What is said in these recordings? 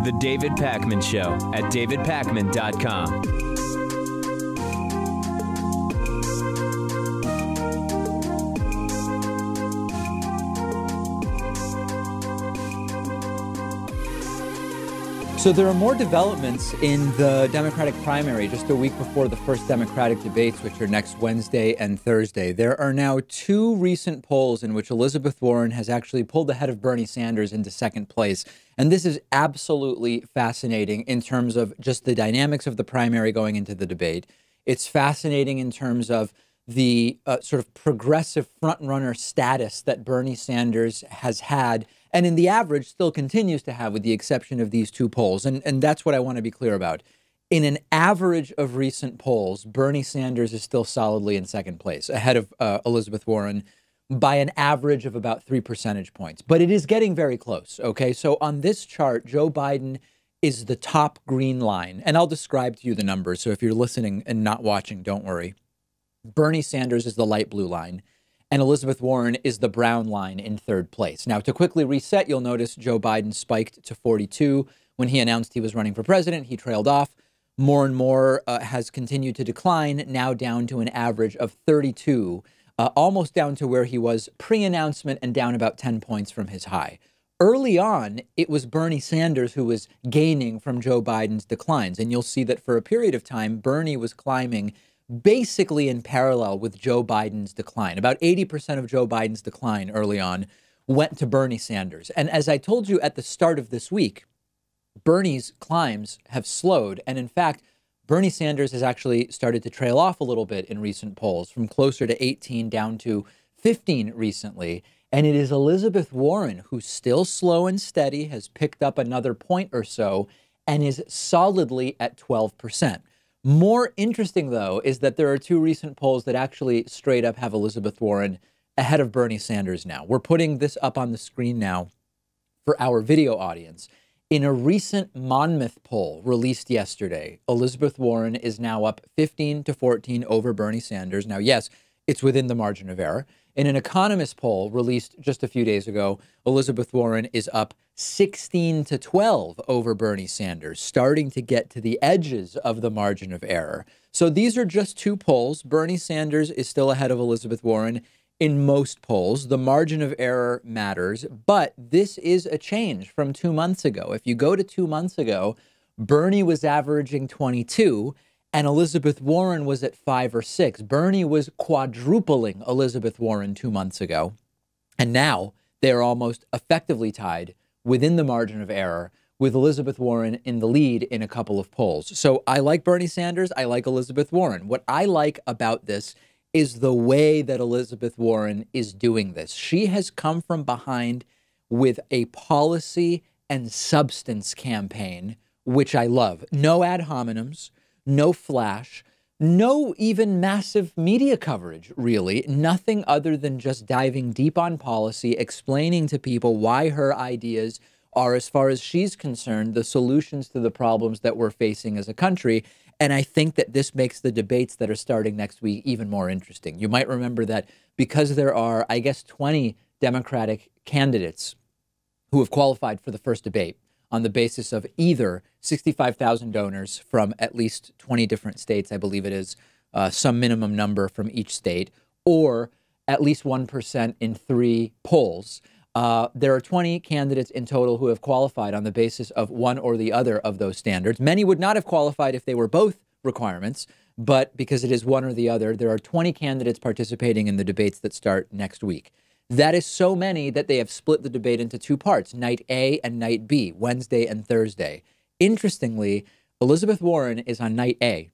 The David Pakman Show at davidpakman.com. So there are more developments in the Democratic primary just a week before the first Democratic debates, which are next Wednesday and Thursday. There are now two recent polls in which Elizabeth Warren has actually pulled ahead of Bernie Sanders into second place. And this is absolutely fascinating in terms of just the dynamics of the primary going into the debate. It's fascinating in terms of the sort of progressive frontrunner status that Bernie Sanders has had, and in the average still continues to have, with the exception of these two polls. And that's what I want to be clear about. In an average of recent polls, Bernie Sanders is still solidly in second place, ahead of Elizabeth Warren by an average of about 3 percentage points. But it is getting very close, okay? So on this chart, Joe Biden is the top green line. And I'll describe to you the numbers. So if you're listening and not watching, don't worry. Bernie Sanders is the light blue line, and Elizabeth Warren is the brown line in third place. Now, to quickly reset, you'll notice Joe Biden spiked to 42 when he announced he was running for president. He trailed off. More and more has continued to decline, now down to an average of 32, almost down to where he was pre-announcement and down about 10 points from his high. Early on, it was Bernie Sanders who was gaining from Joe Biden's declines. And you'll see that for a period of time, Bernie was climbing basically in parallel with Joe Biden's decline. About 80% of Joe Biden's decline early on went to Bernie Sanders. And as I told you at the start of this week, Bernie's climbs have slowed. And in fact, Bernie Sanders has actually started to trail off a little bit in recent polls, from closer to 18 down to 15 recently. And it is Elizabeth Warren, who's still slow and steady, has picked up another point or so, and is solidly at 12%. More interesting, though, is that there are two recent polls that actually straight up have Elizabeth Warren ahead of Bernie Sanders now. We're putting this up on the screen now for our video audience. In a recent Monmouth poll released yesterday, Elizabeth Warren is now up 15-14 over Bernie Sanders. Now, yes, it's within the margin of error. In an Economist poll released just a few days ago, Elizabeth Warren is up 16-12 over Bernie Sanders, starting to get to the edges of the margin of error. So these are just two polls. Bernie Sanders is still ahead of Elizabeth Warren in most polls. The margin of error matters, but this is a change from 2 months ago. If you go to 2 months ago, Bernie was averaging 22 and Elizabeth Warren was at 5 or 6. Bernie was quadrupling Elizabeth Warren 2 months ago. And now they're almost effectively tied within the margin of error, with Elizabeth Warren in the lead in a couple of polls. So I like Bernie Sanders. I like Elizabeth Warren. What I like about this is the way that Elizabeth Warren is doing this. She has come from behind with a policy and substance campaign, which I love. No ad hominems, no flash, no even massive media coverage, really. Nothing other than just diving deep on policy, explaining to people why her ideas are, as far as she's concerned, the solutions to the problems that we're facing as a country. And I think that this makes the debates that are starting next week even more interesting. You might remember that because there are, I guess, 20 Democratic candidates who have qualified for the first debate on the basis of either 65,000 donors from at least 20 different states, I believe it is, some minimum number from each state, or at least 1% in 3 polls. There are 20 candidates in total who have qualified on the basis of one or the other of those standards. Many would not have qualified if they were both requirements, but because it is one or the other, there are 20 candidates participating in the debates that start next week. That is so many that they have split the debate into 2 parts, night A and night B, Wednesday and Thursday. Interestingly, Elizabeth Warren is on night A,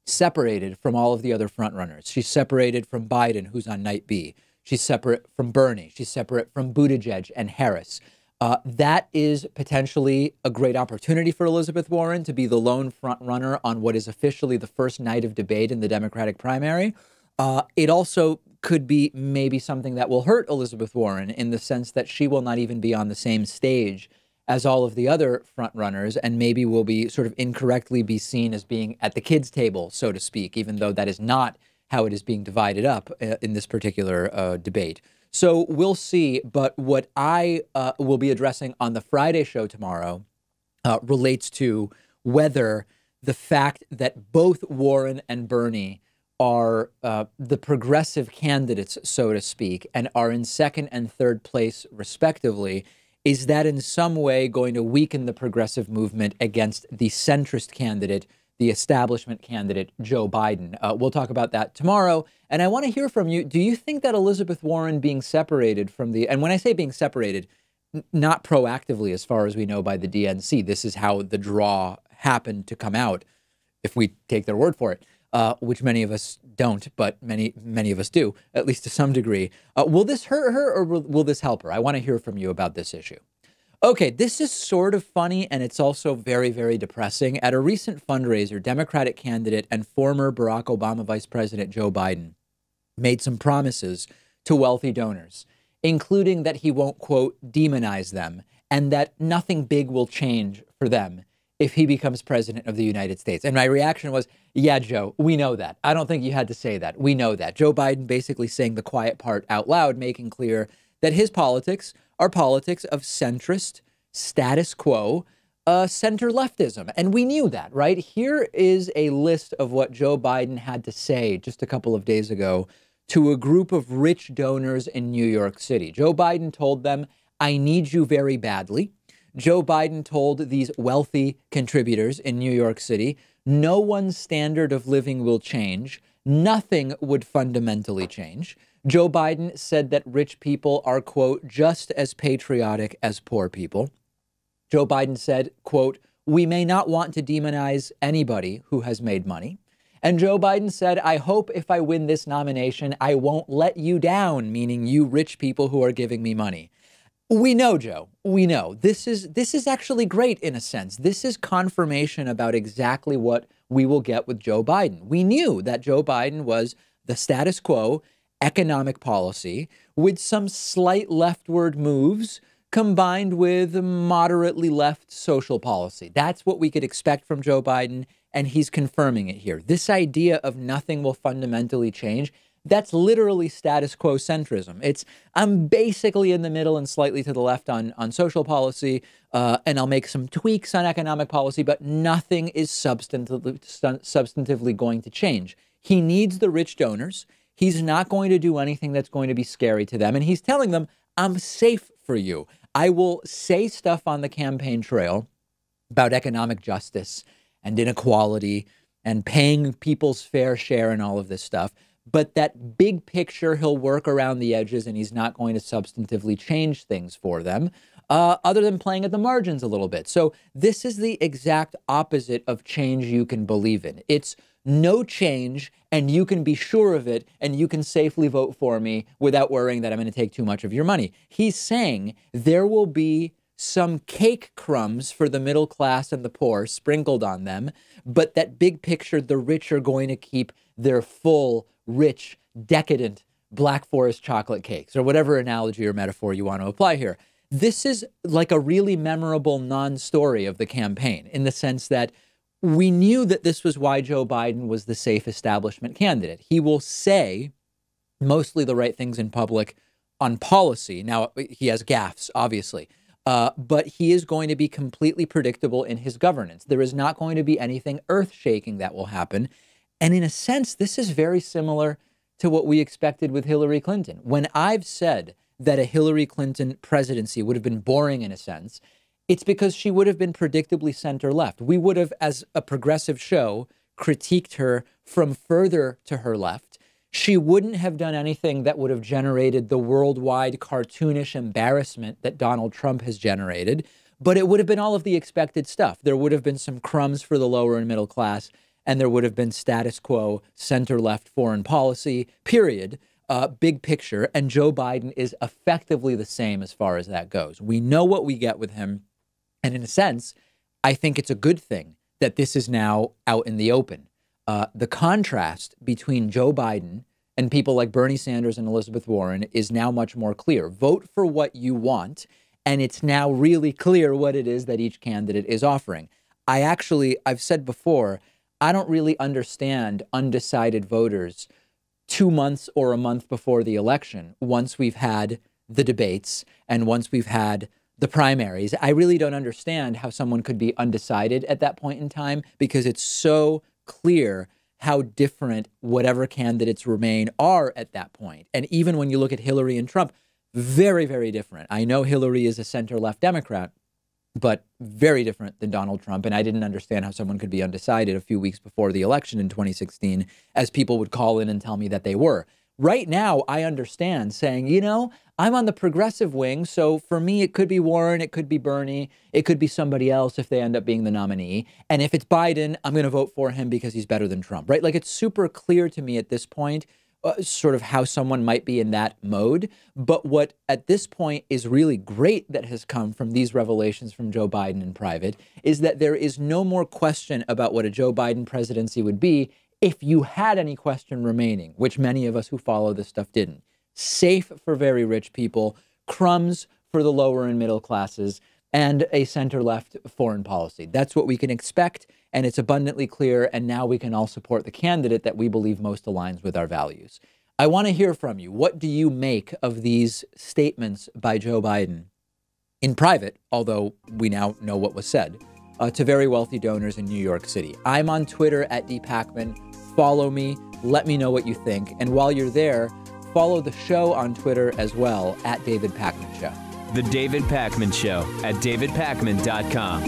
separated from all of the other frontrunners. She's separated from Biden, who's on night B. She's separate from Bernie. She's separate from Buttigieg and Harris. That is potentially a great opportunity for Elizabeth Warren to be the lone frontrunner on what is officially the first night of debate in the Democratic primary. It also could be maybe something that will hurt Elizabeth Warren in the sense that she will not even be on the same stage as all of the other frontrunners, and maybe will be sort of incorrectly be seen as being at the kids' table, so to speak, even though that is not how it is being divided up in this particular debate. So we'll see. But what I will be addressing on the Friday show tomorrow relates to whether the fact that both Warren and Bernie are the progressive candidates, so to speak, and are in second and third place respectively, is that in some way going to weaken the progressive movement against the centrist candidate, the establishment candidate, Joe Biden? We'll talk about that tomorrow. And I want to hear from you. Do you think that Elizabeth Warren being separated from the, and when I say being separated, not proactively as far as we know by the DNC, this is how the draw happened to come out, if we take their word for it, which many of us don't, but many of us do, at least to some degree. Will this hurt her or will this help her? I want to hear from you about this issue. Okay, this is sort of funny, and it's also very, very depressing. At a recent fundraiser, Democratic candidate and former Barack Obama Vice President Joe Biden made some promises to wealthy donors, including that he won't, quote, demonize them, and that nothing big will change for them if he becomes president of the United States. And my reaction was, yeah, Joe, we know that. I don't think you had to say that. We know that. Joe Biden basically saying the quiet part out loud, making clear that his politics are politics of centrist, status quo, center-leftism. And we knew that, right? Here is a list of what Joe Biden had to say just a couple of days ago to a group of rich donors in New York City. Joe Biden told them, I need you very badly. Joe Biden told these wealthy contributors in New York City, no one's standard of living will change. Nothing would fundamentally change. Joe Biden said that rich people are, quote, just as patriotic as poor people. Joe Biden said, quote, we may not want to demonize anybody who has made money. And Joe Biden said, I hope if I win this nomination, I won't let you down, meaning you rich people who are giving me money. We know, Joe, we know. This is actually great in a sense. This is confirmation about exactly what we will get with Joe Biden. We knew that Joe Biden was the status quo economic policy with some slight leftward moves combined with moderately left social policy. That's what we could expect from Joe Biden, and he's confirming it here. This idea of nothing will fundamentally change, that's literally status quo centrism. I'm basically in the middle and slightly to the left on social policy, and I'll make some tweaks on economic policy, but nothing is substantively going to change. He needs the rich donors. He's not going to do anything that's going to be scary to them. And he's telling them, I'm safe for you. I will say stuff on the campaign trail about economic justice and inequality and paying people's fair share and all of this stuff. But that big picture, he'll work around the edges and he's not going to substantively change things for them, other than playing at the margins a little bit. So this is the exact opposite of change you can believe in. It's no change, and you can be sure of it, and you can safely vote for me without worrying that I'm going to take too much of your money. He's saying there will be some cake crumbs for the middle class and the poor sprinkled on them, but that big picture, the rich are going to keep their full, rich, decadent Black Forest chocolate cakes, or whatever analogy or metaphor you want to apply here. This is like a really memorable non-story of the campaign in the sense that we knew that this was why Joe Biden was the safe establishment candidate. He will say mostly the right things in public on policy. Now, he has gaffes, obviously, but he is going to be completely predictable in his governance. There is not going to be anything earth-shaking that will happen. And in a sense, this is very similar to what we expected with Hillary Clinton. When I've said that a Hillary Clinton presidency would have been boring in a sense, it's because she would have been predictably center-left. We would have, as a progressive show, critiqued her from further to her left. She wouldn't have done anything that would have generated the worldwide cartoonish embarrassment that Donald Trump has generated, but it would have been all of the expected stuff. There would have been some crumbs for the lower and middle class, and there would have been status quo, center-left foreign policy, period, big picture, and Joe Biden is effectively the same as far as that goes. We know what we get with him. And in a sense, I think it's a good thing that this is now out in the open. The contrast between Joe Biden and people like Bernie Sanders and Elizabeth Warren is now much more clear. Vote for what you want, and it's now really clear what it is that each candidate is offering. I've said before, I don't really understand undecided voters 2 months or a month before the election, once we've had the debates and once we've had the primaries. I really don't understand how someone could be undecided at that point in time, because it's so clear how different whatever candidates remain are at that point. And even when you look at Hillary and Trump, very, very different. I know Hillary is a center-left Democrat, but very different than Donald Trump. And I didn't understand how someone could be undecided a few weeks before the election in 2016, as people would call in and tell me that they were. Right now, I understand saying, you know, I'm on the progressive wing, so for me, it could be Warren, it could be Bernie, it could be somebody else if they end up being the nominee. And if it's Biden, I'm going to vote for him because he's better than Trump, right? Like, it's super clear to me at this point, sort of how someone might be in that mode. But what at this point is really great that has come from these revelations from Joe Biden in private is that there is no more question about what a Joe Biden presidency would be if you had any question remaining, which many of us who follow this stuff didn't. Safe for very rich people, crumbs for the lower and middle classes, and a center-left foreign policy. That's what we can expect, and it's abundantly clear, and now we can all support the candidate that we believe most aligns with our values. I want to hear from you. What do you make of these statements by Joe Biden in private, although we now know what was said, to very wealthy donors in New York City? I'm on Twitter at @DPakman. Follow me. Let me know what you think. And while you're there, follow the show on Twitter as well, at David Pakman Show. The David Pakman Show at davidpakman.com.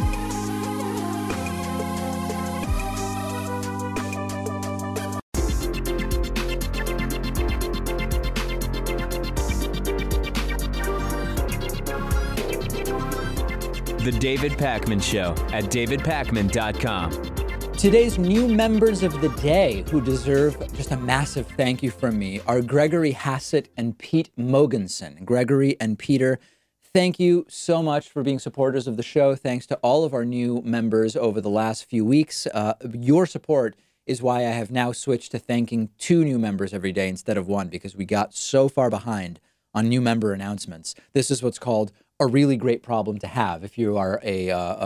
The David Pakman Show at davidpakman.com. Today's new members of the day who deserve just a massive thank you from me are Gregory Hassett and Pete Mogensen. Gregory and Peter, thank you so much for being supporters of the show. Thanks to all of our new members over the last few weeks. Your support is why I have now switched to thanking 2 new members every day instead of 1, because we got so far behind on new member announcements. This is what's called a really great problem to have if you are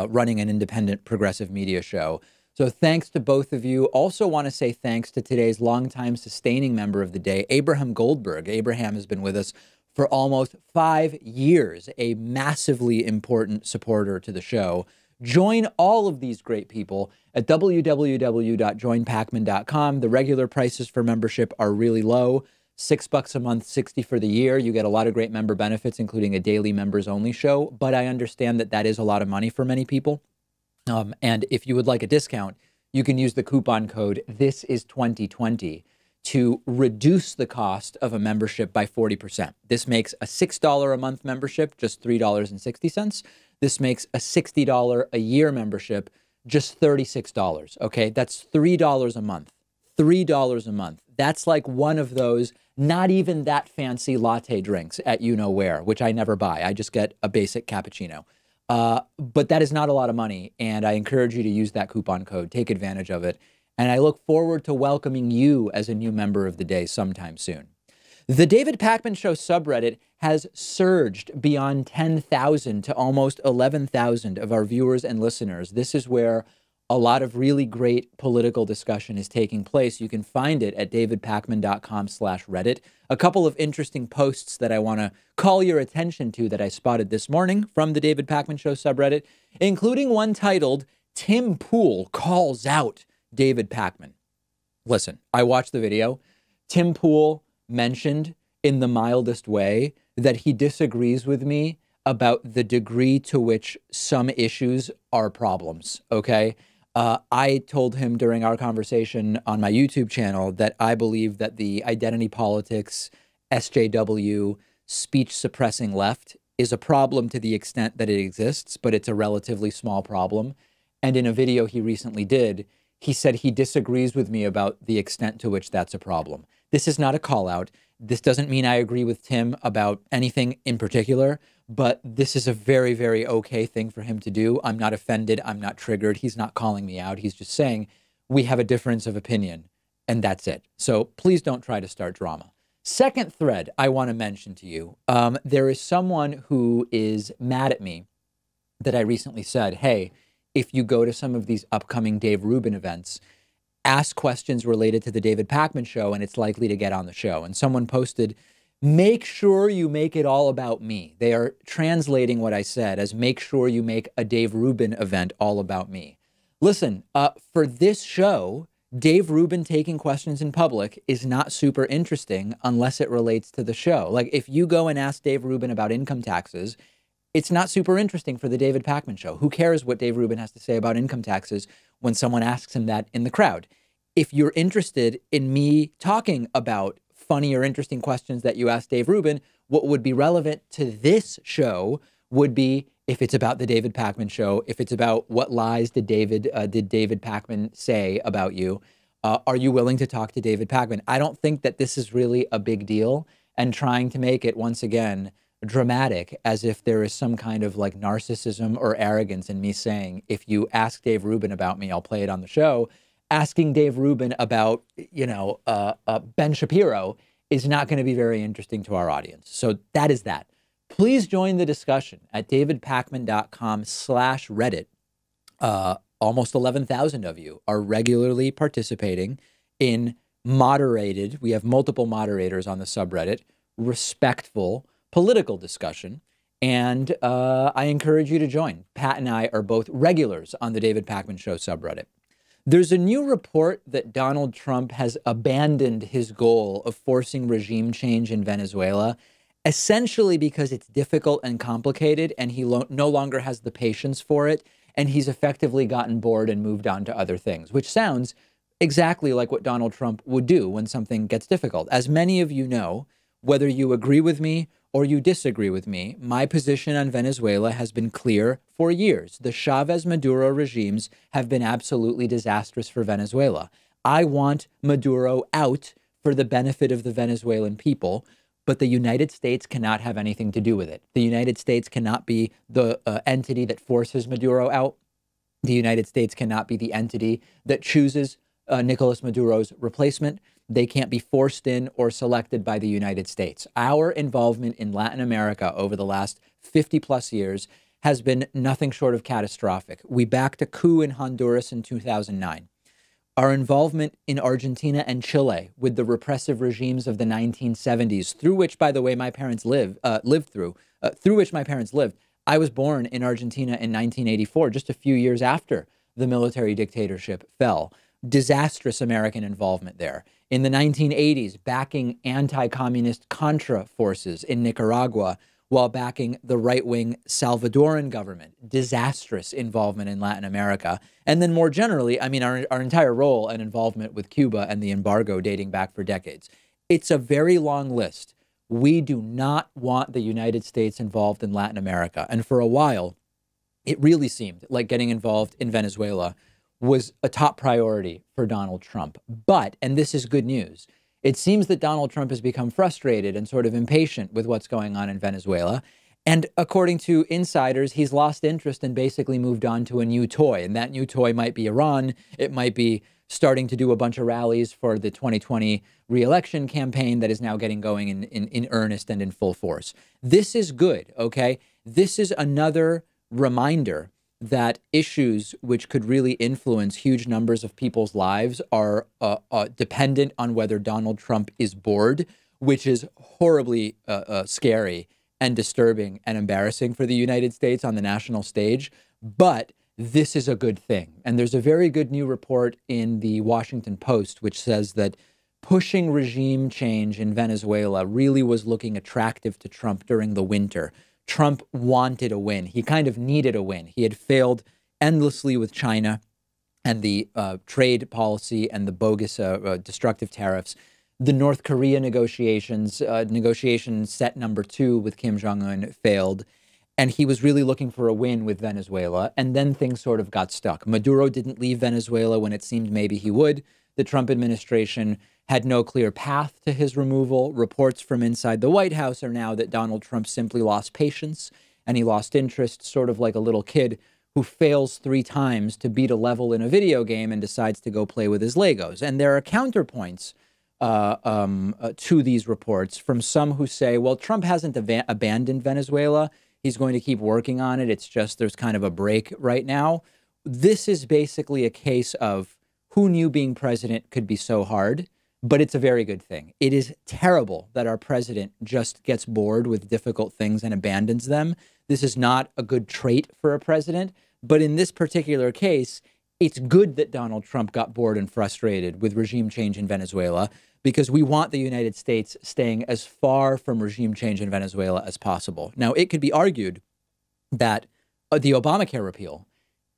running an independent progressive media show. So thanks to both of you. Also want to say thanks to today's longtime sustaining member of the day, Abraham Goldberg. Abraham has been with us for almost 5 years, a massively important supporter to the show. Join all of these great people at www.joinpakman.com. The regular prices for membership are really low. $6 a month, $60 for the year. You get a lot of great member benefits, including a daily members only show. But I understand that that is a lot of money for many people. And if you would like a discount, you can use the coupon code THISIS2020 to reduce the cost of a membership by 40%. This makes a $6 a month membership just $3.60. This makes a $60 a year membership just $36. Okay, that's $3 a month. $3 a month. That's like one of those not even that fancy latte drinks at you-know-where, which I never buy. I just get a basic cappuccino. But that is not a lot of money, and I encourage you to use that coupon code. Take advantage of it. And I look forward to welcoming you as a new member of the day sometime soon. The David Pakman Show subreddit has surged beyond 10,000 to almost 11,000 of our viewers and listeners. This is where a lot of really great political discussion is taking place. You can find it at davidpakman.com/Reddit. A couple of interesting posts that I want to call your attention to that I spotted this morning from the David Pakman Show subreddit, including one titled, "Tim Pool Calls Out David Pakman." Listen, I watched the video. Tim Pool mentioned in the mildest way that he disagrees with me about the degree to which some issues are problems, okay? I told him during our conversation on my YouTube channel that I believe that the identity politics, SJW, speech-suppressing left is a problem to the extent that it exists, but it's a relatively small problem. And in a video he recently did, he said he disagrees with me about the extent to which that's a problem. This is not a call-out. This doesn't mean I agree with Tim about anything in particular, but this is a very, very okay thing for him to do. I'm not offended. I'm not triggered. He's not calling me out. He's just saying we have a difference of opinion, and that's it. So please don't try to start drama. Second thread I want to mention to you, there is someone who is mad at me that I recently said, hey, if you go to some of these upcoming Dave Rubin events, ask questions related to the David Pakman Show, and it's likely to get on the show. And someone posted, make sure you make it all about me. They are translating what I said as make sure you make a Dave Rubin event all about me. Listen, for this show, Dave Rubin taking questions in public is not super interesting unless it relates to the show. Like if you go and ask Dave Rubin about income taxes, it's not super interesting for the David Pakman Show. Who cares what Dave Rubin has to say about income taxes when someone asks him that in the crowd? If you're interested in me talking about funny or interesting questions that you ask Dave Rubin, what would be relevant to this show would be if it's about the David Pakman Show, if it's about what lies did David Pakman say about you, are you willing to talk to David Pakman? I don't think that this is really a big deal, and trying to make it, once again, dramatic as if there is some kind of like narcissism or arrogance in me saying, if you ask Dave Rubin about me, I'll play it on the show. Asking Dave Rubin about, Ben Shapiro is not going to be very interesting to our audience. So that is that. Please join the discussion at davidpakman.com/Reddit. Almost 11,000 of you are regularly participating in moderated, we have multiple moderators on the subreddit, respectful political discussion. And I encourage you to join. Pat and I are both regulars on the David Pakman Show subreddit. There's a new report that Donald Trump has abandoned his goal of forcing regime change in Venezuela, essentially because it's difficult and complicated and he no longer has the patience for it. And he's effectively gotten bored and moved on to other things, which sounds exactly like what Donald Trump would do when something gets difficult. As many of you know, whether you agree with me or you disagree with me, my position on Venezuela has been clear for years. The Chavez-Maduro regimes have been absolutely disastrous for Venezuela. I want Maduro out for the benefit of the Venezuelan people, but the United States cannot have anything to do with it. The United States cannot be the entity that forces Maduro out. The United States cannot be the entity that chooses Nicolas Maduro's replacement. They can't be forced in or selected by the United States. Our involvement in Latin America over the last 50 plus years has been nothing short of catastrophic. We backed a coup in Honduras in 2009. Our involvement in Argentina and Chile with the repressive regimes of the 1970s, through which, by the way, my parents lived. I was born in Argentina in 1984, just a few years after the military dictatorship fell. Disastrous American involvement there. In the 1980s, backing anti-communist Contra forces in Nicaragua while backing the right-wing Salvadoran government. Disastrous involvement in Latin America. And then more generally, I mean, our entire role and involvement with Cuba and the embargo dating back for decades. It's a very long list. We do not want the United States involved in Latin America. And for a while, it really seemed like getting involved in Venezuela was a top priority for Donald Trump. But, and this is good news, it seems that Donald Trump has become frustrated and sort of impatient with what's going on in Venezuela. And according to insiders, he's lost interest and basically moved on to a new toy. And that new toy might be Iran. It might be starting to do a bunch of rallies for the 2020 re-election campaign that is now getting going in earnest and in full force. This is good, okay? This is another reminder that issues which could really influence huge numbers of people's lives are dependent on whether Donald Trump is bored, which is horribly scary and disturbing and embarrassing for the United States on the national stage. But this is a good thing. And there's a very good new report in the Washington Post, which says that pushing regime change in Venezuela really was looking attractive to Trump during the winter. Trump wanted a win. He kind of needed a win. He had failed endlessly with China and the trade policy and the bogus destructive tariffs. The North Korea negotiations, negotiation set number 2 with Kim Jong-un failed. And he was really looking for a win with Venezuela. And then things sort of got stuck. Maduro didn't leave Venezuela when it seemed maybe he would. The Trump administration had no clear path to his removal. Reports from inside the White House are now that Donald Trump simply lost patience and he lost interest, sort of like a little kid who fails 3 times to beat a level in a video game and decides to go play with his Legos. And there are counterpoints to these reports from some who say, well, Trump hasn't abandoned Venezuela. He's going to keep working on it. It's just there's kind of a break right now. This is basically a case of who knew being president could be so hard? But it's a very good thing. It is terrible that our president just gets bored with difficult things and abandons them. This is not a good trait for a president. But in this particular case, it's good that Donald Trump got bored and frustrated with regime change in Venezuela, because we want the United States staying as far from regime change in Venezuela as possible. Now, it could be argued that the Obamacare repeal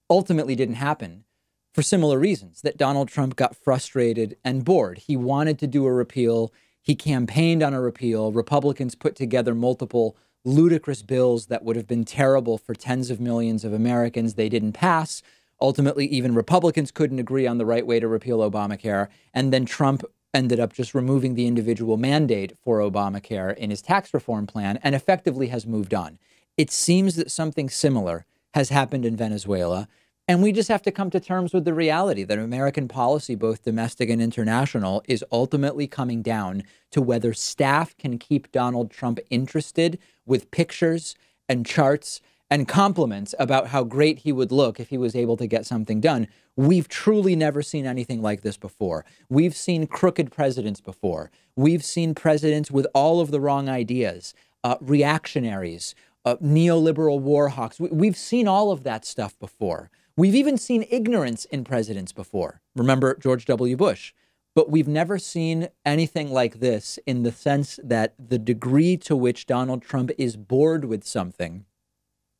ultimately didn't happen for similar reasons, that Donald Trump got frustrated and bored. He wanted to do a repeal. He campaigned on a repeal. Republicans put together multiple ludicrous bills that would have been terrible for tens of millions of Americans. They didn't pass. Ultimately, even Republicans couldn't agree on the right way to repeal Obamacare. And then Trump ended up just removing the individual mandate for Obamacare in his tax reform plan and effectively has moved on. It seems that something similar has happened in Venezuela. And we just have to come to terms with the reality that American policy, both domestic and international, is ultimately coming down to whether staff can keep Donald Trump interested with pictures and charts and compliments about how great he would look if he was able to get something done. We've truly never seen anything like this before. We've seen crooked presidents before. We've seen presidents with all of the wrong ideas, reactionaries, neoliberal war hawks. We've seen all of that stuff before. We've even seen ignorance in presidents before. Remember George W. Bush. But we've never seen anything like this, in the sense that the degree to which Donald Trump is bored with something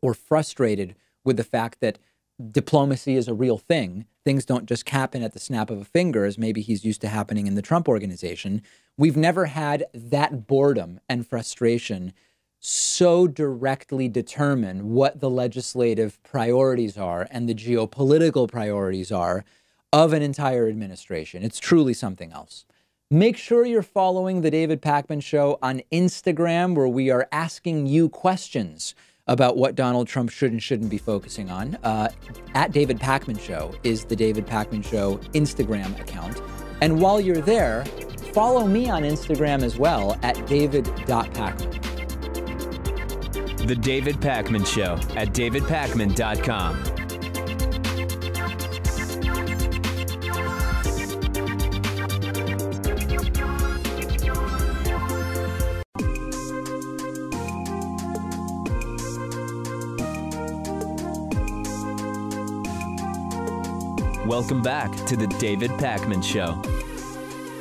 or frustrated with the fact that diplomacy is a real thing. Things don't just happen at the snap of a finger, as maybe he's used to happening in the Trump organization. We've never had that boredom and frustration so directly determine what the legislative priorities are and the geopolitical priorities are of an entire administration. It's truly something else. Make sure you're following The David Pakman Show on Instagram, where we are asking you questions about what Donald Trump should and shouldn't be focusing on. At David Pakman Show is the David Pakman Show Instagram account. And while you're there, follow me on Instagram as well at david.pakman. The David Pakman Show at davidpakman.com. Welcome back to the David Pakman Show.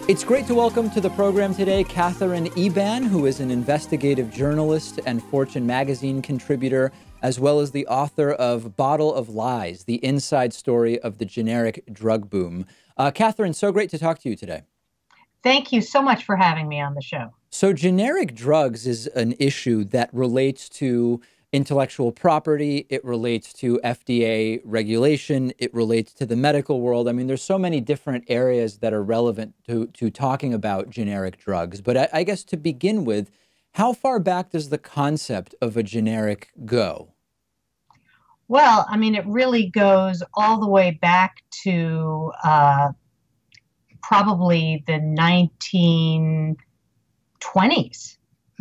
It's great to welcome to the program today Katherine Eban, who is an investigative journalist and Fortune magazine contributor, as well as the author of Bottle of Lies, the inside story of the generic drug boom. Katherine, so great to talk to you today. Thank you so much for having me on the show. So generic drugs is an issue that relates to intellectual property. It relates to FDA regulation. It relates to the medical world. I mean, there's so many different areas that are relevant to talking about generic drugs. But I guess to begin with, how far back does the concept of a generic go? Well, I mean, it really goes all the way back to probably the 1920s,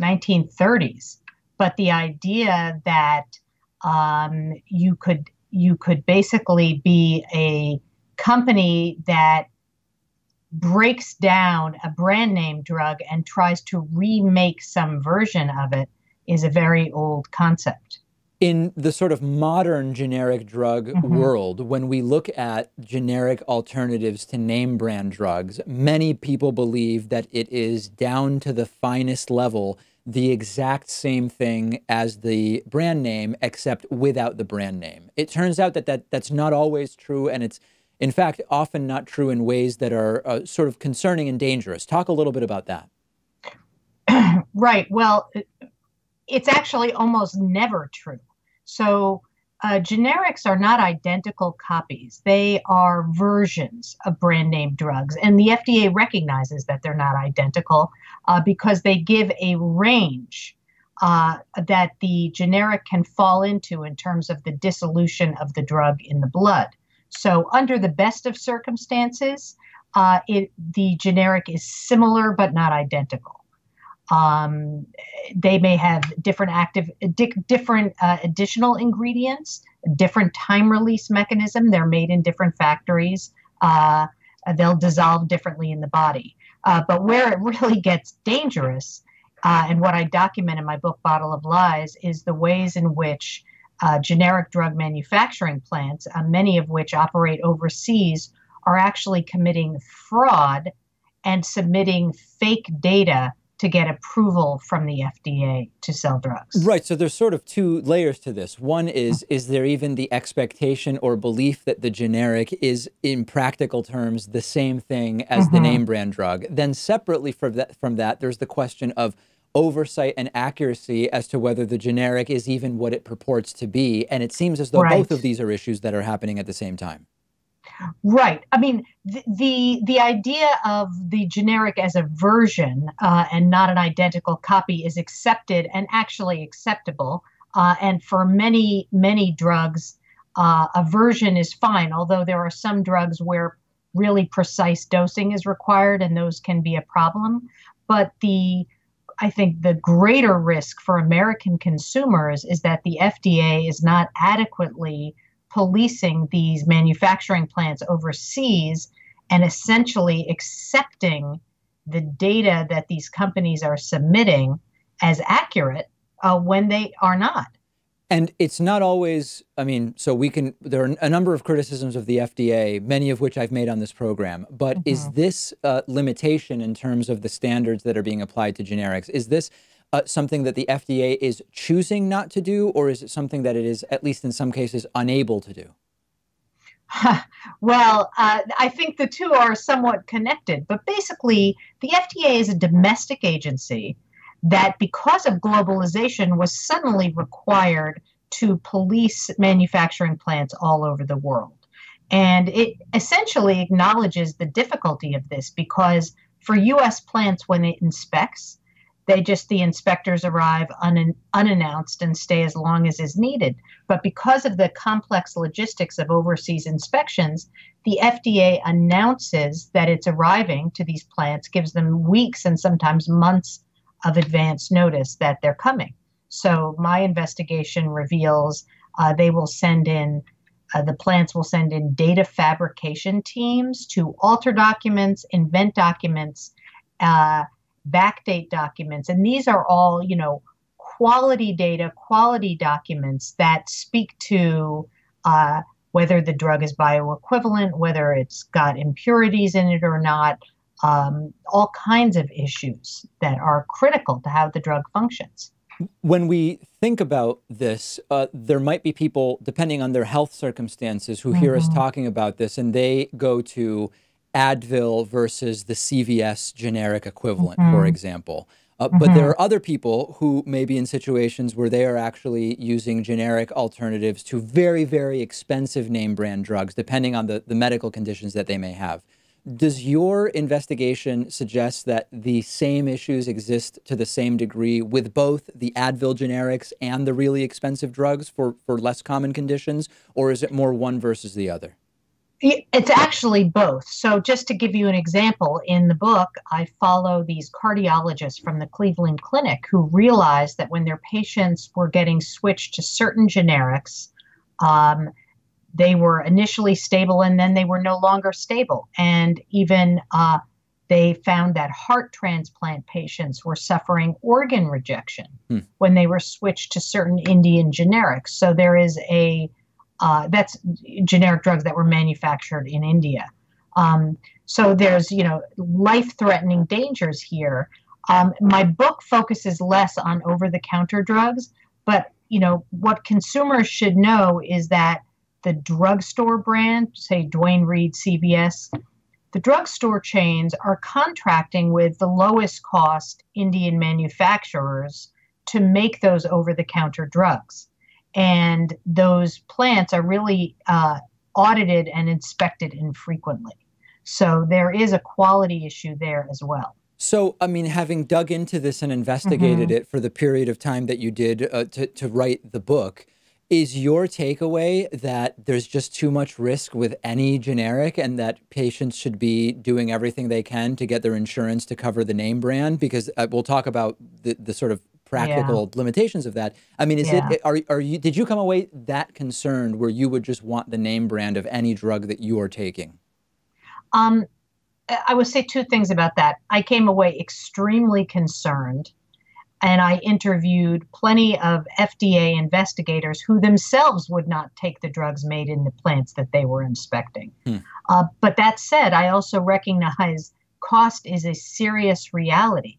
1930s. But the idea that you could basically be a company that breaks down a brand name drug and tries to remake some version of it is a very old concept. In the sort of modern generic drug world, when we look at generic alternatives to name brand drugs, many people believe that it is down to the finest level the exact same thing as the brand name, except without the brand name. It turns out that that's not always true, and it's, in fact, often not true in ways that are sort of concerning and dangerous. Talk a little bit about that. Right. Well, it's actually almost never true. So generics are not identical copies. They are versions of brand name drugs. And the FDA recognizes that they're not identical because they give a range that the generic can fall into in terms of the dissolution of the drug in the blood. So under the best of circumstances, the generic is similar but not identical. They may have different additional ingredients, different time release mechanism. They're made in different factories. they'll dissolve differently in the body. But where it really gets dangerous, and what I document in my book, Bottle of Lies, is the ways in which generic drug manufacturing plants, many of which operate overseas, are actually committing fraud and submitting fake data to get approval from the FDA to sell drugs. Right. So there's sort of two layers to this. One is there even the expectation or belief that the generic is, in practical terms, the same thing as the name brand drug? Then separately from that, there's the question of oversight and accuracy as to whether the generic is even what it purports to be. And it seems as though both of these are issues that are happening at the same time. Right. I mean, the idea of the generic as a version and not an identical copy is accepted and actually acceptable. And for many drugs, a version is fine, although there are some drugs where really precise dosing is required, and those can be a problem. But I think the greater risk for American consumers is that the FDA is not adequately policing these manufacturing plants overseas and essentially accepting the data that these companies are submitting as accurate when they are not. And it's not always, I mean, there are a number of criticisms of the FDA, many of which I've made on this program, but is this limitation in terms of the standards that are being applied to generics, is this something that the FDA is choosing not to do, or is it something that it is, at least in some cases, unable to do? Well, I think the two are somewhat connected, but basically the FDA is a domestic agency that, because of globalization, was suddenly required to police manufacturing plants all over the world. And it essentially acknowledges the difficulty of this, because for U.S. plants, when it inspects, the inspectors arrive unannounced and stay as long as is needed. But because of the complex logistics of overseas inspections, the FDA announces that it's arriving to these plants, gives them weeks and sometimes months of advance notice that they're coming. So my investigation reveals the plants will send in data fabrication teams to alter documents, invent documents, backdate documents. And these are all, quality data, quality documents that speak to whether the drug is bioequivalent, whether it's got impurities in it or not, all kinds of issues that are critical to how the drug functions. When we think about this, there might be people, depending on their health circumstances, who hear us talking about this, and they go to Advil versus the CVS generic equivalent, for example. But there are other people who may be in situations where they are actually using generic alternatives to very, very expensive name brand drugs, depending on the medical conditions that they may have. Does your investigation suggest that the same issues exist to the same degree with both the Advil generics and the really expensive drugs for less common conditions, or is it more one versus the other? It's actually both. So just to give you an example, in the book, I follow these cardiologists from the Cleveland Clinic who realized that when their patients were getting switched to certain generics, they were initially stable and then they were no longer stable. And even they found that heart transplant patients were suffering organ rejection when they were switched to certain Indian generics. So there is that's generic drugs that were manufactured in India. So there's, life-threatening dangers here. My book focuses less on over-the-counter drugs, but, what consumers should know is that the drugstore brand, say Duane Reade, CVS, the drugstore chains are contracting with the lowest cost Indian manufacturers to make those over-the-counter drugs. And those plants are really audited and inspected infrequently. So there is a quality issue there as well. So, I mean, having dug into this and investigated it for the period of time that you did to write the book, is your takeaway that there's just too much risk with any generic and that patients should be doing everything they can to get their insurance to cover the name brand? Because we'll talk about the sort of practical limitations of that. I mean, did you come away that concerned where you would just want the name brand of any drug that you are taking? I would say two things about that. I came away extremely concerned, and I interviewed plenty of FDA investigators who themselves would not take the drugs made in the plants that they were inspecting. But that said, I also recognize cost is a serious reality,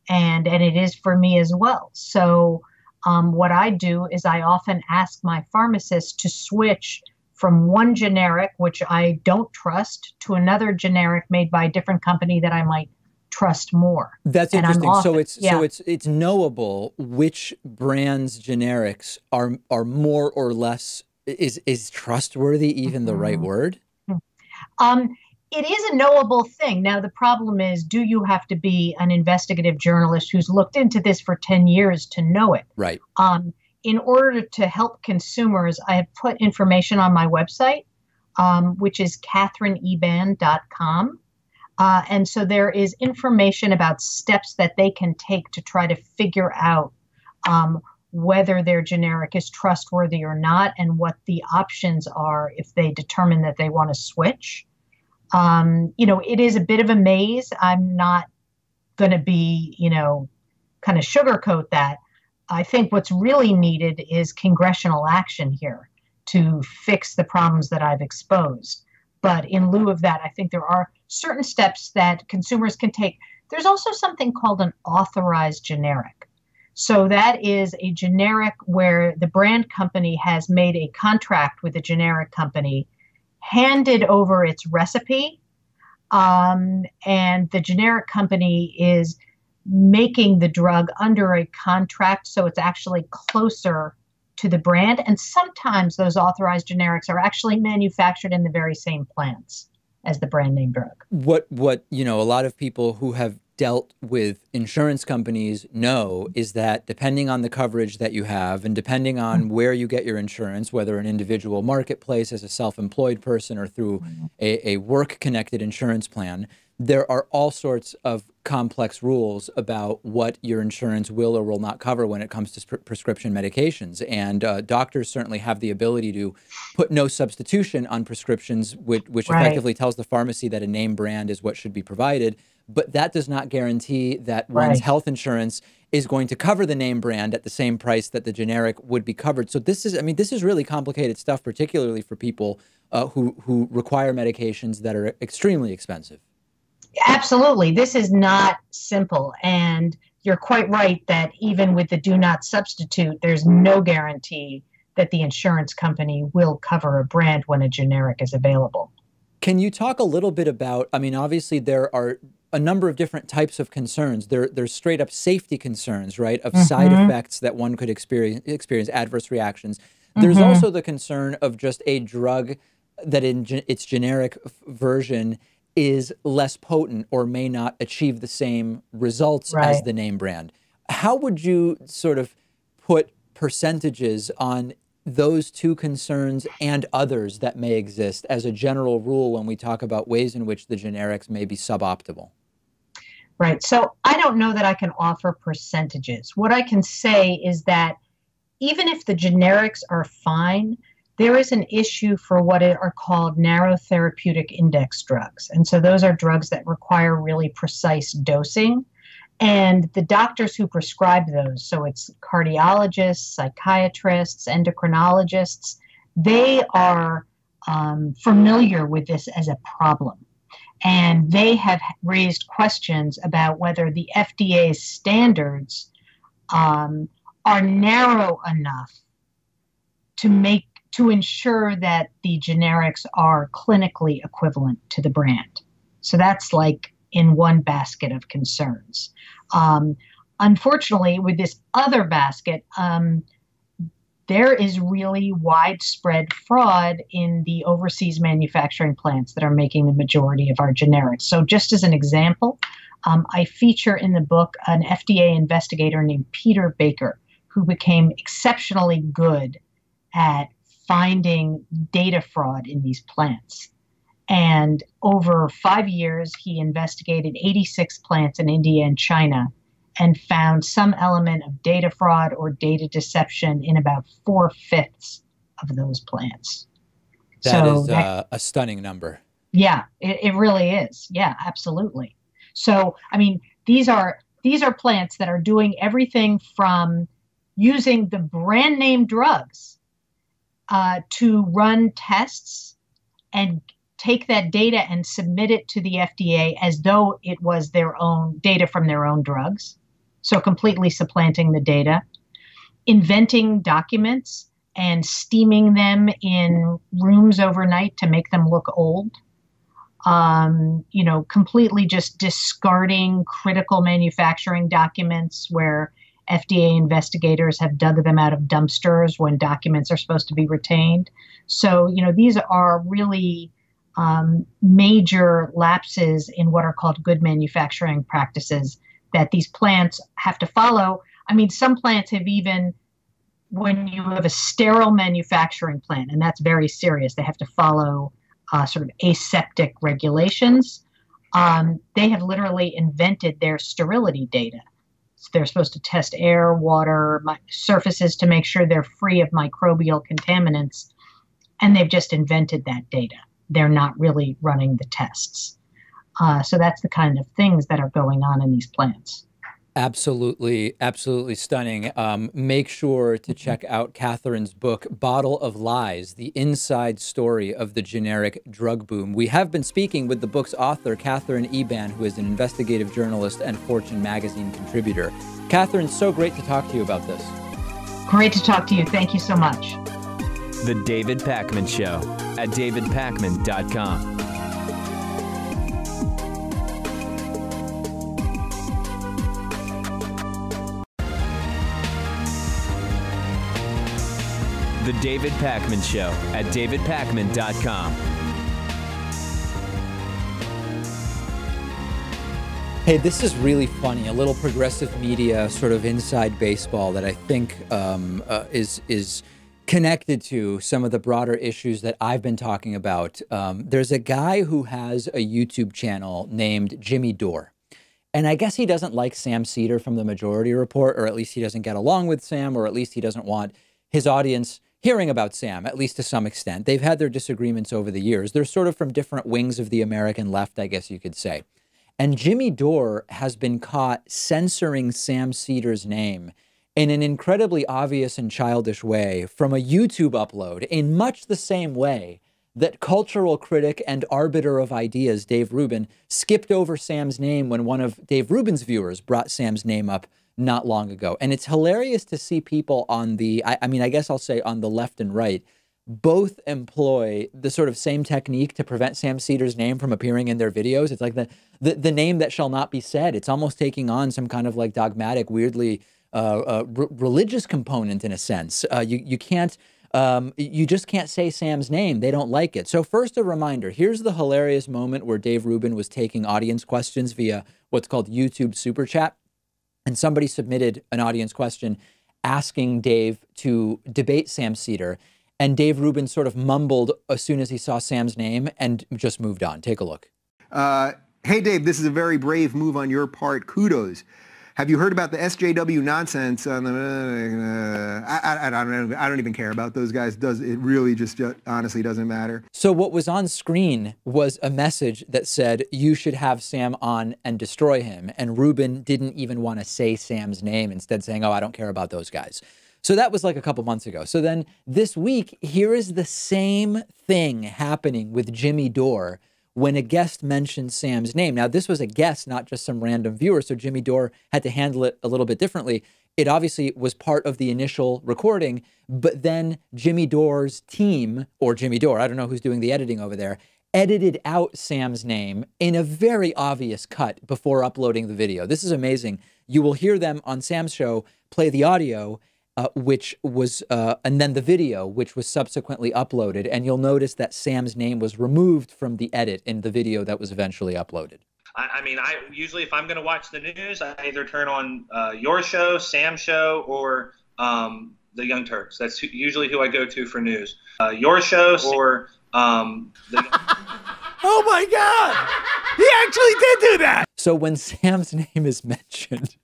and it is for me as well. So what I do is I often ask my pharmacist to switch from one generic, which I don't trust, to another generic made by a different company that I might trust more. That's interesting. Often, so it's knowable which brands generics are more or less. Is trustworthy even the right word? It is a knowable thing. Now, the problem is, do you have to be an investigative journalist who's looked into this for 10 years to know it? Right. In order to help consumers, I have put information on my website, which is katherineeban.com. And so there is information about steps that they can take to try to figure out whether their generic is trustworthy or not, and what the options are if they determine that they want to switch. It is a bit of a maze. I'm not going to be, kind of sugarcoat that. I think what's really needed is congressional action here to fix the problems that I've exposed. But in lieu of that, I think there are certain steps that consumers can take. There's also something called an authorized generic. So that is a generic where the brand company has made a contract with the generic company, handed over its recipe, and the generic company is making the drug under a contract, so it's actually closer to the brand. And sometimes those authorized generics are actually manufactured in the very same plants as the brand name drug. What a lot of people who have dealt with insurance companies know is that depending on the coverage that you have and depending on where you get your insurance, whether an individual marketplace as a self-employed person or through a work-connected insurance plan, there are all sorts of complex rules about what your insurance will or will not cover when it comes to prescription medications. And doctors certainly have the ability to put no substitution on prescriptions, which effectively tells the pharmacy that a name brand is what should be provided. But that does not guarantee that one's health insurance is going to cover the name brand at the same price that the generic would be covered. So this is really complicated stuff, particularly for people who require medications that are extremely expensive. Absolutely. This is not simple. And you're quite right that even with the do not substitute, there's no guarantee that the insurance company will cover a brand when a generic is available. Can you talk a little bit about, obviously there are a number of different types of concerns. There's straight up safety concerns, right, of side effects that one could experience adverse reactions. There's also the concern of just a drug that in its generic version is less potent or may not achieve the same results as the name brand. How would you sort of put percentages on those two concerns and others that may exist as a general rule when we talk about ways in which the generics may be suboptimal? Right. So I don't know that I can offer percentages. What I can say is that even if the generics are fine, there is an issue for what are called narrow therapeutic index drugs. And so those are drugs that require really precise dosing. And the doctors who prescribe those, so it's cardiologists, psychiatrists, endocrinologists, they are familiar with this as a problem. And they have raised questions about whether the FDA's standards are narrow enough to ensure that the generics are clinically equivalent to the brand. So that's like in one basket of concerns. Unfortunately, with this other basket, there is really widespread fraud in the overseas manufacturing plants that are making the majority of our generics. So just as an example, I feature in the book an FDA investigator named Peter Baker, who became exceptionally good at finding data fraud in these plants. And over 5 years, he investigated 86 plants in India and China and found some element of data fraud or data deception in about 4/5 of those plants. That is a stunning number. Yeah, it really is. Yeah, absolutely. So, I mean, these are plants that are doing everything from using the brand name drugs to run tests and take that data and submit it to the FDA as though it was their own data from their own drugs. So completely supplanting the data, inventing documents and steaming them in rooms overnight to make them look old. Completely just discarding critical manufacturing documents where FDA investigators have dug them out of dumpsters when documents are supposed to be retained. So, these are really major lapses in what are called good manufacturing practices that these plants have to follow. I mean, some plants have even, when you have a sterile manufacturing plant, and that's very serious, they have to follow sort of aseptic regulations. They have literally invented their sterility data. So they're supposed to test air, water, surfaces to make sure they're free of microbial contaminants. And they've just invented that data. They're not really running the tests. So that's the kind of things that are going on in these plants. Absolutely, absolutely stunning. Make sure to check out Katherine's book, Bottle of Lies, the inside story of the generic drug boom. We have been speaking with the book's author, Katherine Eban, who is an investigative journalist and Fortune magazine contributor. Katherine, so great to talk to you about this. Great to talk to you. Thank you so much. The David Pakman Show at davidpakman.com. The David Pakman Show at davidpakman.com. Hey, this is really funny. A little progressive media sort of inside baseball that I think is connected to some of the broader issues that I've been talking about. There's a guy who has a YouTube channel named Jimmy Dore. And I guess he doesn't like Sam Seder from the Majority Report, or at least he doesn't get along with Sam, or at least he doesn't want his audience hearing about Sam, at least to some extent. They've had their disagreements over the years. They're sort of from different wings of the American left, I guess you could say. And Jimmy Dore has been caught censoring Sam Seder's name in an incredibly obvious and childish way from a YouTube upload, in much the same way that cultural critic and arbiter of ideas Dave Rubin skipped over Sam's name when one of Dave Rubin's viewers brought Sam's name up not long ago. And it's hilarious to see people on the, I mean, I guess I'll say on the left and right, both employ the sort of same technique to prevent Sam Seder's name from appearing in their videos. It's like the name that shall not be said. It's almost taking on some kind of like dogmatic, weirdly religious component in a sense. You can't, you just can't say Sam's name. They don't like it. So first, a reminder, here's the hilarious moment where Dave Rubin was taking audience questions via what's called YouTube Super Chat. And somebody submitted an audience question asking Dave to debate Sam Seder. And Dave Rubin sort of mumbled as soon as he saw Sam's name and just moved on. Take a look. Hey, Dave, this is a very brave move on your part. Kudos. Have you heard about the SJW nonsense on the, I don't even care about those guys. It really just honestly doesn't matter. So what was on screen was a message that said, you should have Sam on and destroy him. And Rubin didn't even want to say Sam's name, instead saying, oh, I don't care about those guys. So that was like a couple months ago. So then this week, here is the same thing happening with Jimmy Dore when a guest mentioned Sam's name. Now, this was a guest, not just some random viewer, so Jimmy Dore had to handle it a little bit differently. It obviously was part of the initial recording, but then Jimmy Dore's team, or Jimmy Dore, I don't know who's doing the editing over there, edited out Sam's name in a very obvious cut before uploading the video. This is amazing. You will hear them on Sam's show play the audio, which was, and then the video, which was subsequently uploaded. And you'll notice that Sam's name was removed from the edit in the video that was eventually uploaded. I mean, I usually, if I'm going to watch the news, I either turn on your show, Sam's show, or the Young Turks. That's usually who I go to for news. Your show or Oh my God! He actually did do that! So when Sam's name is mentioned,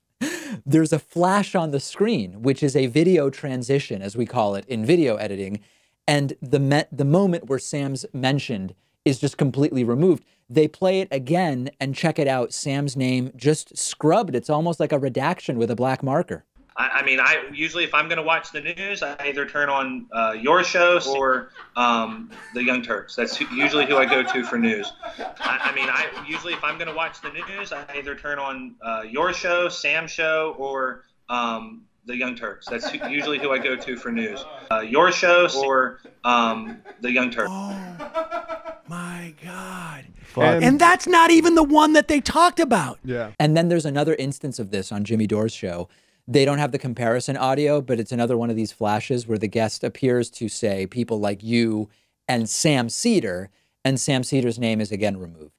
there's a flash on the screen, which is a video transition, as we call it in video editing. And the moment where Sam's mentioned is just completely removed. They play it again and check it out. Sam's name just scrubbed. It's almost like a redaction with a black marker. I mean, I usually, if I'm going to watch the news, I either turn on your show or the Young Turks. That's usually who I go to for news. I mean, I usually, if I'm going to watch the news, I either turn on your show, Sam's show, or the Young Turks. That's usually who I go to for news. Your show or the Young Turks. Oh my God. Fuck. And that's not even the one that they talked about. Yeah. And then there's another instance of this on Jimmy Dore's show. They don't have the comparison audio, but it's another one of these flashes where the guest appears to say people like you and Sam Seder, and Sam Seder's name is again removed.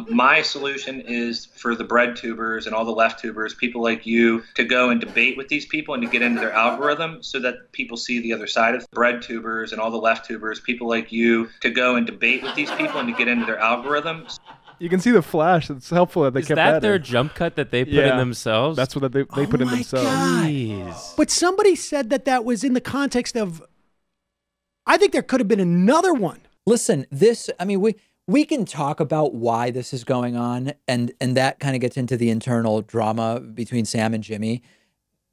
My solution is for the bread tubers and all the left tubers, people like you, to go and debate with these people and to get into their algorithm so that people see the other side of bread tubers and all the left tubers, people like you, to go and debate with these people and to get into their algorithm. You can see the flash. It's helpful that they kept that. Is that their jump cut that they put in themselves? That's what they put in themselves. God. But somebody said that was in the context of, I think there could have been another one. Listen, we can talk about why this is going on, and that kind of gets into the internal drama between Sam and Jimmy.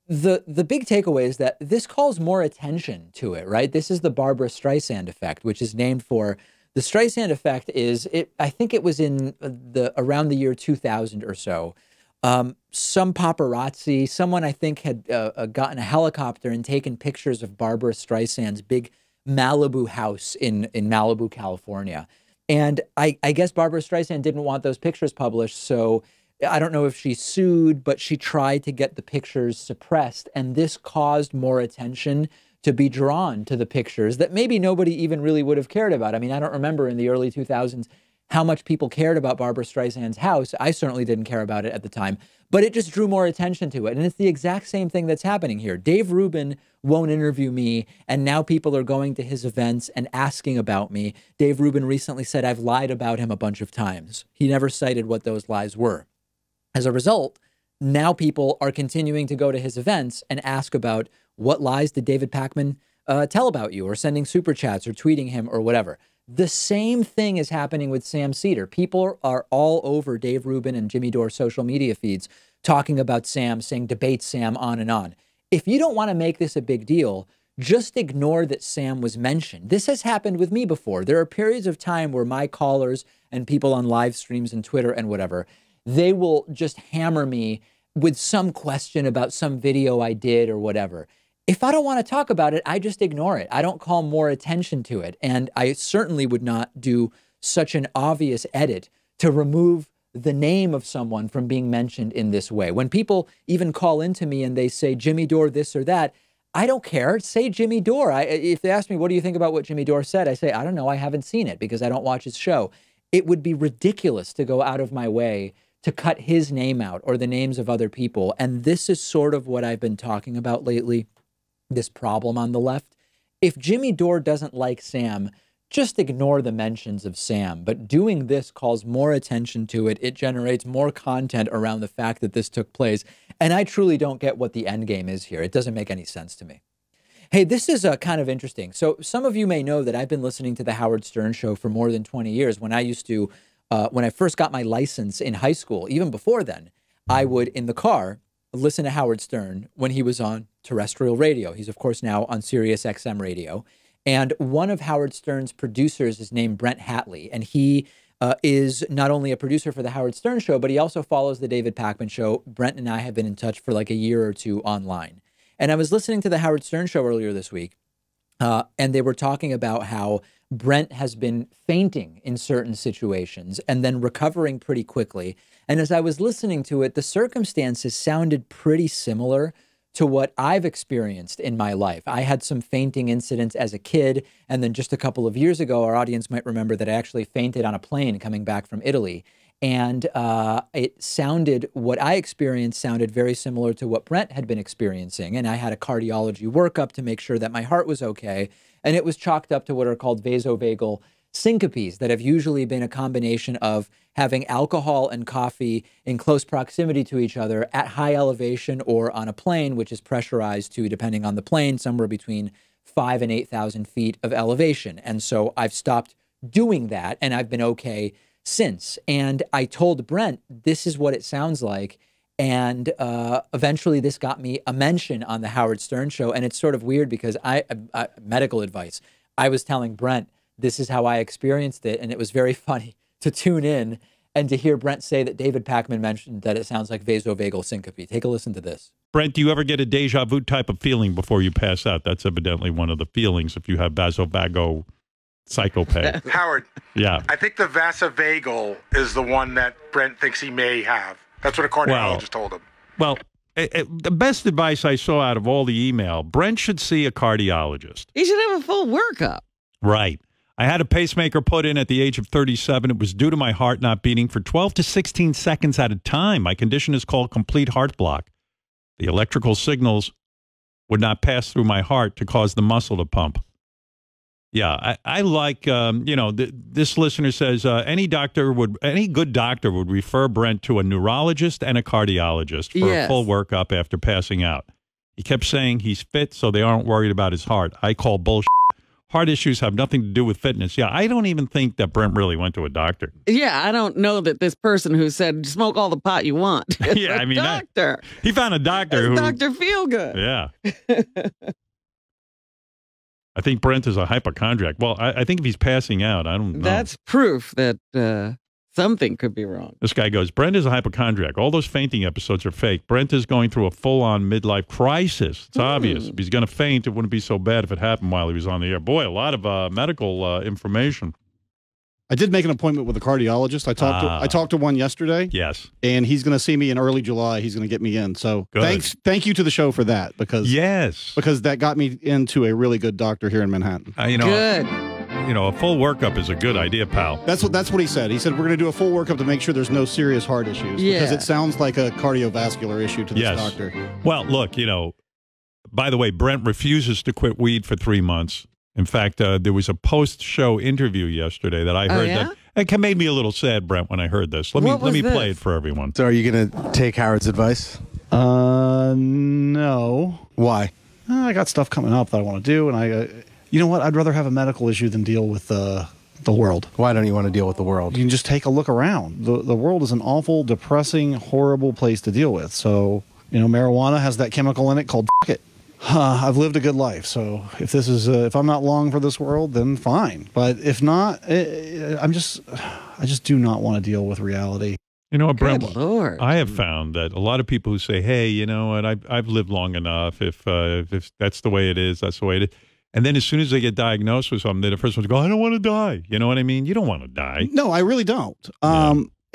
The big takeaway is that this calls more attention to it, right? This is the Barbara Streisand effect, which is named for the Streisand effect. I think it was in around the year 2000 or so. Some paparazzi, someone I think had gotten a helicopter and taken pictures of Barbara Streisand's big Malibu house in Malibu, California. And I guess Barbara Streisand didn't want those pictures published, so I don't know if she sued, but she tried to get the pictures suppressed, and this caused more attention to be drawn to the pictures that maybe nobody even really would have cared about. I mean, I don't remember in the early 2000s how much people cared about Barbara Streisand's house. I certainly didn't care about it at the time, but it just drew more attention to it. And it's the exact same thing that's happening here. Dave Rubin won't interview me, and now people are going to his events and asking about me. Dave Rubin recently said I've lied about him a bunch of times. He never cited what those lies were. As a result, now people are continuing to go to his events and ask about what lies did David Pakman tell about you, or sending super chats or tweeting him or whatever. The same thing is happening with Sam Seder. People are all over Dave Rubin and Jimmy Dore's social media feeds talking about Sam, saying debate Sam, on and on. If you don't want to make this a big deal, just ignore that Sam was mentioned. This has happened with me before. There are periods of time where my callers and people on live streams and Twitter and whatever, they will just hammer me with some question about some video I did or whatever. If I don't want to talk about it, I just ignore it. I don't call more attention to it. And I certainly would not do such an obvious edit to remove the name of someone from being mentioned in this way. When people even call into me and they say, Jimmy Dore, this or that, I don't care. Say Jimmy Dore. If they ask me, what do you think about what Jimmy Dore said? I say, I don't know. I haven't seen it because I don't watch his show. It would be ridiculous to go out of my way to cut his name out or the names of other people. And this is sort of what I've been talking about lately, this problem on the left. If Jimmy Dore doesn't like Sam, just ignore the mentions of Sam. But doing this calls more attention to it. It generates more content around the fact that this took place. And I truly don't get what the end game is here. It doesn't make any sense to me. Hey, this is kind of interesting. So some of you may know that I've been listening to the Howard Stern Show for more than 20 years. When I first got my license in high school, even before then, I would, in the car, listen to Howard Stern when he was on terrestrial radio. He's, of course, now on Sirius XM radio. And one of Howard Stern's producers is named Brent Hatley. And he is not only a producer for the Howard Stern Show, but he also follows the David Pakman Show. Brent and I have been in touch for like a year or two online. And I was listening to the Howard Stern Show earlier this week, and they were talking about how Brent has been fainting in certain situations and then recovering pretty quickly. And as I was listening to it, the circumstances sounded pretty similar to what I've experienced in my life. I had some fainting incidents as a kid, and then just a couple of years ago, our audience might remember that I actually fainted on a plane coming back from Italy. And what I experienced sounded very similar to what Brent had been experiencing. And I had a cardiology workup to make sure that my heart was okay. And it was chalked up to what are called vasovagal syncopes that have usually been a combination of having alcohol and coffee in close proximity to each other at high elevation or on a plane, which is pressurized to, depending on the plane, somewhere between 5,000 and 8,000 feet of elevation. And so I've stopped doing that, and I've been okay since. And I told Brent, this is what it sounds like. And eventually this got me a mention on the Howard Stern show. And it's sort of weird because medical advice, I was telling Brent, this is how I experienced it. And it was very funny to tune in and to hear Brent say that David Pakman mentioned that it sounds like vasovagal syncope. Take a listen to this. Brent, do you ever get a deja vu type of feeling before you pass out? That's evidently one of the feelings if you have vasovagal psychopath. Howard. Yeah. I think the vasovagal is the one that Brent thinks he may have. That's what a cardiologist told him. Well, the best advice I saw out of all the email, Brent should see a cardiologist. He should have a full workup. Right. I had a pacemaker put in at the age of 37. It was due to my heart not beating for 12 to 16 seconds at a time. My condition is called complete heart block. The electrical signals would not pass through my heart to cause the muscle to pump. Yeah, I like, this listener says any good doctor would refer Brent to a neurologist and a cardiologist for a full workup after passing out. He kept saying he's fit, so they aren't worried about his heart. I call bullshit. Heart issues have nothing to do with fitness. Yeah, I don't even think that Brent really went to a doctor. Yeah, I don't know that this person who said smoke all the pot you want. Yeah, I mean, doctor. He found a doctor who Dr. Feelgood. Yeah. I think Brent is a hypochondriac. Well, I think if he's passing out, I don't know. That's proof that something could be wrong. This guy goes, Brent is a hypochondriac. All those fainting episodes are fake. Brent is going through a full-on midlife crisis. It's obvious. If he's going to faint, it wouldn't be so bad if it happened while he was on the air. Boy, a lot of medical information. I did make an appointment with a cardiologist. I talked to one yesterday. Yes. And he's going to see me in early July. He's going to get me in. So good. Thank you to the show for that because that got me into a really good doctor here in Manhattan. Good. A full workup is a good idea, pal. That's what he said. He said we're going to do a full workup to make sure there's no serious heart issues because it sounds like a cardiovascular issue to this doctor. Well, look, by the way, Brent refuses to quit weed for 3 months. In fact, there was a post-show interview yesterday that I heard that made me a little sad, Brent, when I heard this. Let me play it for everyone. So are you going to take Howard's advice? No. Why? I got stuff coming up that I want to do, and you know what? I'd rather have a medical issue than deal with the world. Why don't you want to deal with the world? You can just take a look around. The world is an awful, depressing, horrible place to deal with. So, marijuana has that chemical in it called it. I've lived a good life, so if I'm not long for this world, then fine. But if not, I just do not want to deal with reality. You know what, Brent? Good Lord. I have found that a lot of people who say, "Hey, you know what? I've lived long enough. If that's the way it is, that's the way it is." And then as soon as they get diagnosed with something, they're the first one to go, "I don't want to die." You know what I mean? You don't want to die. No, I really don't.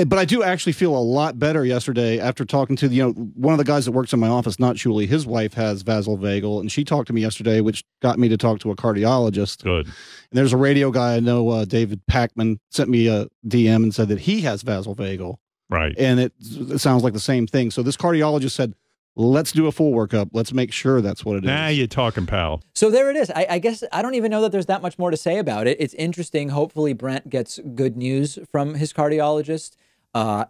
But I do actually feel a lot better yesterday after talking to one of the guys that works in my office, not Julie. His wife has vasovagal, and she talked to me yesterday, which got me to talk to a cardiologist. Good. And there's a radio guy I know, David Pakman, sent me a DM and said that he has vasovagal. Right. And it sounds like the same thing. So this cardiologist said, let's do a full workup. Let's make sure that's what it is. Now you're talking, pal. So there it is. I guess I don't even know that there's that much more to say about it. It's interesting. Hopefully Brent gets good news from his cardiologist.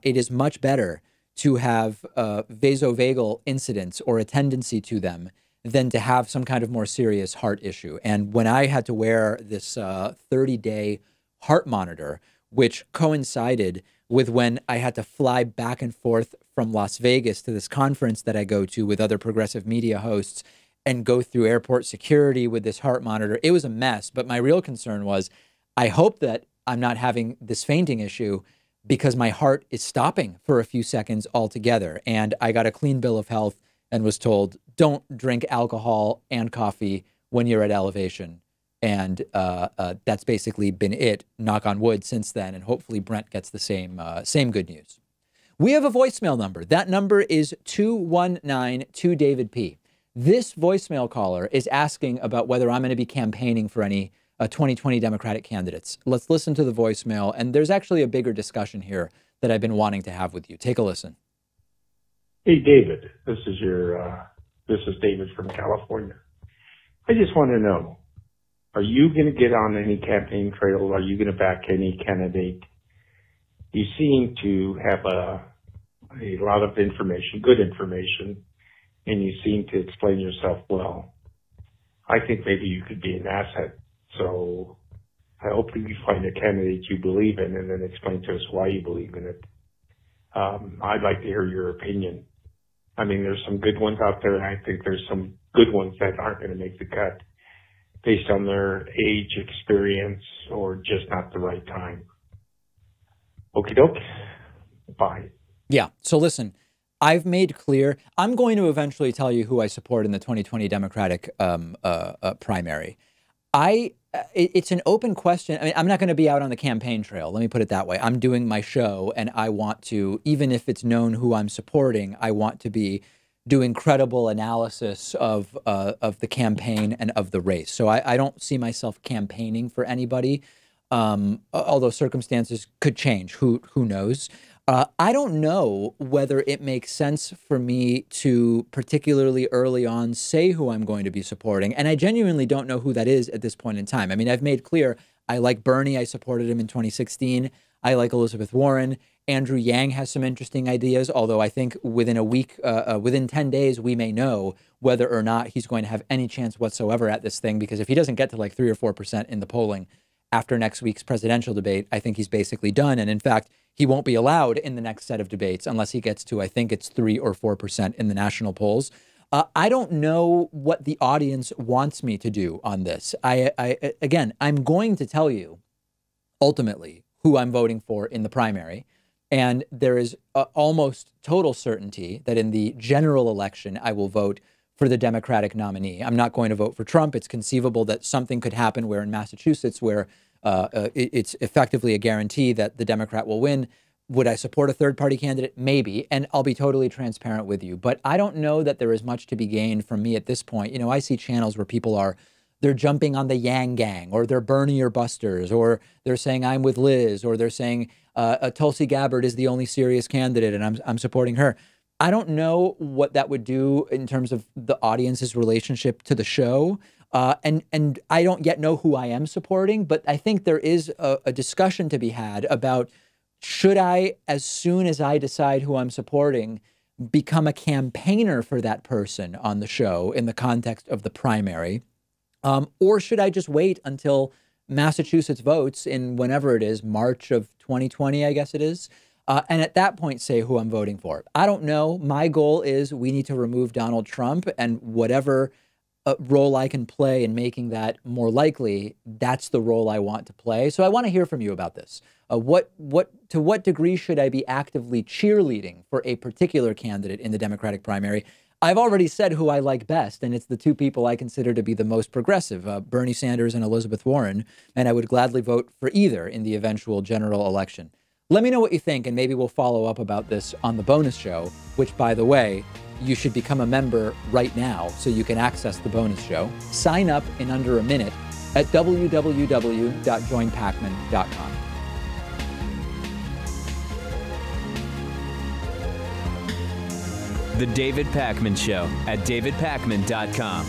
It is much better to have vasovagal incidents or a tendency to them than to have some kind of more serious heart issue. And when I had to wear this 30-day heart monitor, which coincided with when I had to fly back and forth from Las Vegas to this conference that I go to with other progressive media hosts and go through airport security with this heart monitor, it was a mess. But my real concern was, I hope that I'm not having this fainting issue because my heart is stopping for a few seconds altogether. And I got a clean bill of health and was told, don't drink alcohol and coffee when you're at elevation. And that's basically been it, knock on wood, since then. And hopefully Brent gets the same good news. We have a voicemail number. That number is 219-2-DAVID-P. This voicemail caller is asking about whether I'm going to be campaigning for any 2020 Democratic candidates. Let's listen to the voicemail. And there's actually a bigger discussion here that I've been wanting to have with you. Take a listen. Hey, David, this is David from California. I just want to know, are you going to get on any campaign trail? Are you going to back any candidate? You seem to have a lot of information, good information, and you seem to explain yourself well. I think maybe you could be an asset. So I hope you find a candidate you believe in and then explain to us why you believe in it. I'd like to hear your opinion. I mean, there's some good ones out there, and I think there's some good ones that aren't going to make the cut based on their age, experience, or just not the right time. Okie doke. Bye. Yeah. So listen, I've made clear, I'm going to eventually tell you who I support in the 2020 Democratic primary. It's an open question. I mean, I'm not going to be out on the campaign trail. Let me put it that way. I'm doing my show, and I want to, even if it's known who I'm supporting, I want to be doing credible analysis of the campaign and of the race. So I don't see myself campaigning for anybody, although circumstances could change. Who knows? I don't know whether it makes sense for me to particularly early on say who I'm going to be supporting. And I genuinely don't know who that is at this point in time. I mean, I've made clear I like Bernie. I supported him in 2016. I like Elizabeth Warren. Andrew Yang has some interesting ideas, although I think within a week, within 10 days, we may know whether or not he's going to have any chance whatsoever at this thing, because if he doesn't get to like 3 or 4% in the polling after next week's presidential debate, I think he's basically done. And in fact, he won't be allowed in the next set of debates unless he gets to, I think it's 3 or 4% in the national polls. I don't know what the audience wants me to do on this. Again, I'm going to tell you ultimately who I'm voting for in the primary. And there is almost total certainty that in the general election, I will vote for the Democratic nominee. I'm not going to vote for Trump. It's conceivable that something could happen where in Massachusetts, where it's effectively a guarantee that the Democrat will win. Would I support a third-party candidate? Maybe, and I'll be totally transparent with you. But I don't know that there is much to be gained from me at this point. You know, I see channels where people they're jumping on the Yang gang, or they're Bernie or Busters, or they're saying I'm with Liz, or they're saying Tulsi Gabbard is the only serious candidate and I'm supporting her. I don't know what that would do in terms of the audience's relationship to the show. And I don't yet know who I am supporting, but I think there is a discussion to be had about, should I, as soon as I decide who I'm supporting, become a campaigner for that person on the show in the context of the primary? Or should I just wait until Massachusetts votes in whenever it is, March of 2020, I guess it is, and at that point say who I'm voting for? I don't know. My goal is we need to remove Donald Trump, and whatever role I can play in making that more likely, that's the role I want to play. So I want to hear from you about this. To what degree should I be actively cheerleading for a particular candidate in the Democratic primary? I've already said who I like best, and it's the two people I consider to be the most progressive, Bernie Sanders and Elizabeth Warren, and I would gladly vote for either in the eventual general election. Let me know what you think, and maybe we'll follow up about this on the bonus show, which, by the way, you should become a member right now so you can access the bonus show. Sign up in under a minute at www.joinpakman.com. The David Pakman Show at davidpakman.com.